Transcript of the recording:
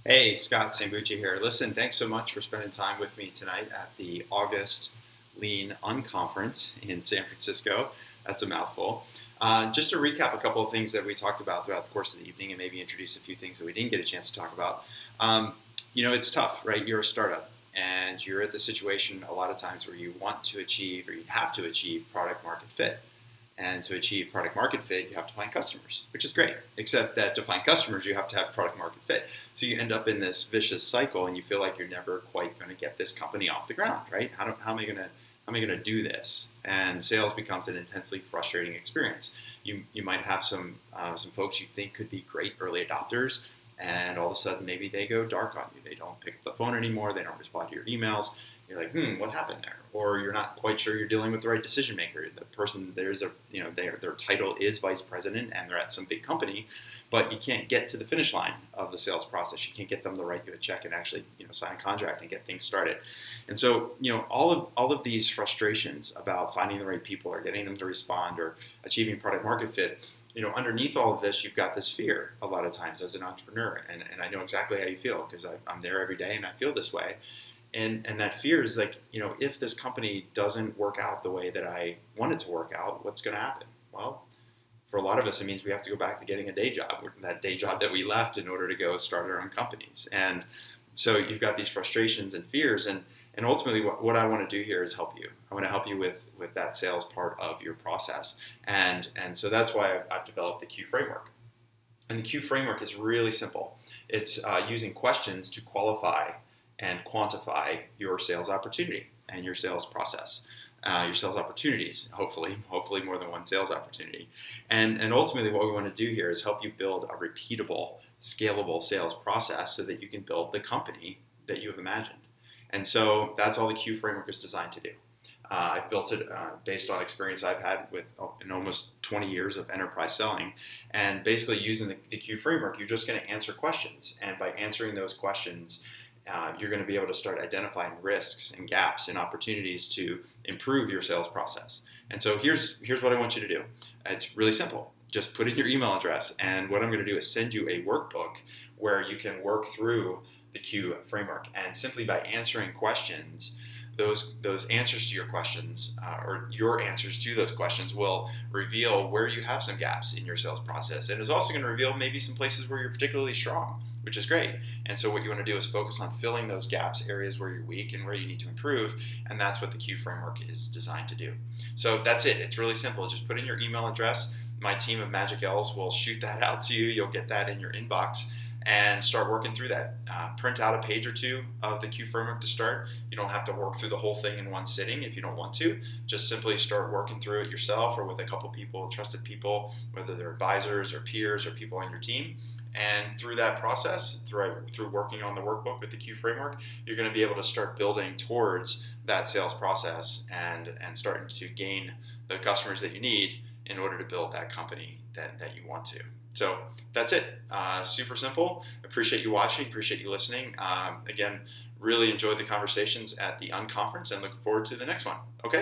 Hey, Scott Sambucci here. Listen, thanks so much for spending time with me tonight at the August Lean UnConference in San Francisco. That's a mouthful. Just to recap a couple of things that we talked about throughout the course of the evening and maybe introduce a few things that we didn't get a chance to talk about. It's tough, right? You're a startup and you're at the situation a lot of times where you want to achieve or you have to achieve product market fit. And to achieve product market fit, you have to find customers, which is great. Except that to find customers, you have to have product market fit. So you end up in this vicious cycle, and you feel like you're never quite going to get this company off the ground, right? How am I going to do this? And sales becomes an intensely frustrating experience. You might have some folks you think could be great early adopters, and all of a sudden maybe they go dark on you. They don't pick up the phone anymore. They don't respond to your emails. You're like, what happened there? Or you're not quite sure you're dealing with the right decision maker. The person, their title is vice president and they're at some big company, but you can't get to the finish line of the sales process. You can't get them to write you a check and actually, sign a contract and get things started. And so, all of these frustrations about finding the right people or getting them to respond or achieving product market fit, underneath all of this, you've got this fear a lot of times as an entrepreneur. And I know exactly how you feel because I'm there every day and I feel this way. And that fear is like, if this company doesn't work out the way that I want it to work out, what's going to happen? Well, for a lot of us, it means we have to go back to getting a day job, that day job that we left in order to go start our own companies. And so you've got these frustrations and fears. And ultimately, what I want to do here is help you. I want to help you with that sales part of your process. And so that's why I've developed the Q framework. And the Q framework is really simple. It's using questions to qualify and quantify your sales opportunity and your sales process, your sales opportunities, hopefully more than one sales opportunity. And ultimately what we want to do here is help you build a repeatable, scalable sales process so that you can build the company that you have imagined. And so that's all the Q framework is designed to do. I've built it based on experience I've had in almost 20 years of enterprise selling. And basically using the Q framework, you're just going to answer questions. And by answering those questions, you're going to be able to start identifying risks and gaps and opportunities to improve your sales process. And so here's what I want you to do. It's really simple. Just put in your email address, and what I'm going to do is send you a workbook where you can work through the Q framework. And simply by answering questions, those answers to your questions or your answers to those questions will reveal where you have some gaps in your sales process, and is also going to reveal maybe some places where you're particularly strong, which is great. And so what you want to do is focus on filling those gaps, areas where you're weak and where you need to improve, and that's what the Q framework is designed to do. So that's it. It's really simple. Just put in your email address. My team of Magic Elves will shoot that out to you. You'll get that in your inbox and start working through that. Print out a page or two of the Q framework to start. You don't have to work through the whole thing in one sitting if you don't want to. Just simply start working through it yourself or with a couple people, trusted people, whether they're advisors or peers or people on your team. And through that process, through working on the workbook with the Q framework, you're going to be able to start building towards that sales process and starting to gain the customers that you need in order to build that company that you want to. So that's it. Super simple. Appreciate you watching. Appreciate you listening. Again, really enjoyed the conversations at the UnConference and look forward to the next one. Okay?